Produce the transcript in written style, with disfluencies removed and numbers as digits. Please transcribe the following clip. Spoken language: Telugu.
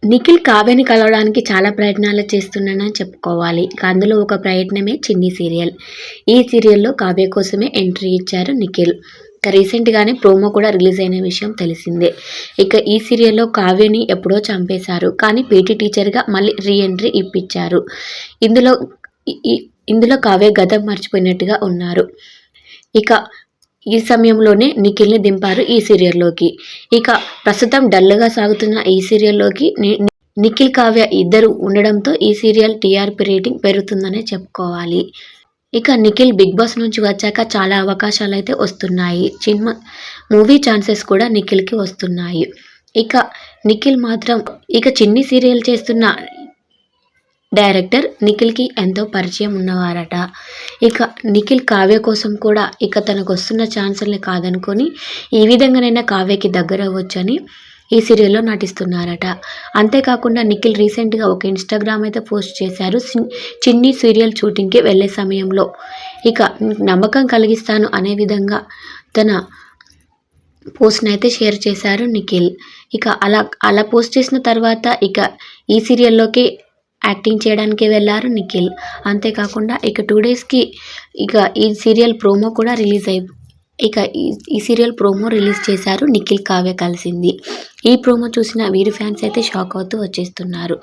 నిఖిల్ కావ్యని కలవడానికి చాలా ప్రయత్నాలు చేస్తున్నానని చెప్పుకోవాలి. ఇక అందులో ఒక ప్రయత్నమే చిన్ని సీరియల్. ఈ సీరియల్‌లో కావ్య కోసమే ఎంట్రీ ఇచ్చారు నిఖిల్. ఇక రీసెంట్‌గానే ప్రోమో కూడా రిలీజ్ అయిన విషయం తెలిసిందే. ఇక ఈ సీరియల్‌లో కావ్యని ఎప్పుడో చంపేశారు. కానీ పీటీ టీచర్‌గా మళ్ళీ రీ ఎంట్రీ ఇప్పించారు. ఇందులో ఇ ఇ ఇందులో కావ్య గతం మర్చిపోయినట్టుగా ఉన్నారు. ఇక ఈ సమయంలోనే నిఖిల్‌ని దింపారు ఈ సీరియల్‌లోకి. ఇక ప్రస్తుతం డల్‌గా సాగుతున్న ఈ సీరియల్‌లోకి నిఖిల్, కావ్య ఇద్దరు ఉండడంతో ఈ సీరియల్ టీఆర్పీ రేటింగ్ పెరుగుతుందనే చెప్పుకోవాలి. ఇక నిఖిల్ బిగ్ బాస్ నుంచి వచ్చాక చాలా అవకాశాలైతే వస్తున్నాయి. మూవీ ఛాన్సెస్ కూడా నిఖిల్‌కి వస్తున్నాయి. ఇక నిఖిల్ మాత్రం చిన్ని సీరియల్ చేస్తున్న డైరెక్టర్ నిఖిల్‌కి ఎంతో పరిచయం ఉన్నవారట. ఇక నిఖిల్ కావ్య కోసం కూడా తనకొస్తున్న ఛాన్సుల్ని కాదనుకొని ఈ విధంగానైనా కావ్యకి దగ్గరవ్వొచ్చని ఈ సీరియల్‌లో నటిస్తున్నారట. అంతేకాకుండా నిఖిల్ రీసెంట్‌గా ఒక ఇన్‌స్టాగ్రామ్ అయితే పోస్ట్ చేశారు. చిన్ని సీరియల్ షూటింగ్‌కి వెళ్ళే సమయంలో నమ్మకం కలిగిస్తాను అనే విధంగా తన పోస్ట్‌నైతే షేర్ చేశారు నిఖిల్. అలా పోస్ట్ చేసిన తర్వాత ఈ సీరియల్‌లోకి యాక్టింగ్ చేయడానికి వెళ్లారు నిఖిల్. అంతేకాకుండా 2 డేస్‌కి ఈ సీరియల్ ప్రోమో కూడా రిలీజ్ ఈ సీరియల్ ప్రోమో రిలీజ్ చేశారు నిఖిల్, కావ్య కలిసింది. ఈ ప్రోమో చూసిన వీరి ఫ్యాన్స్ అయితే షాక్ అవుతూ వచ్చేస్తున్నారు.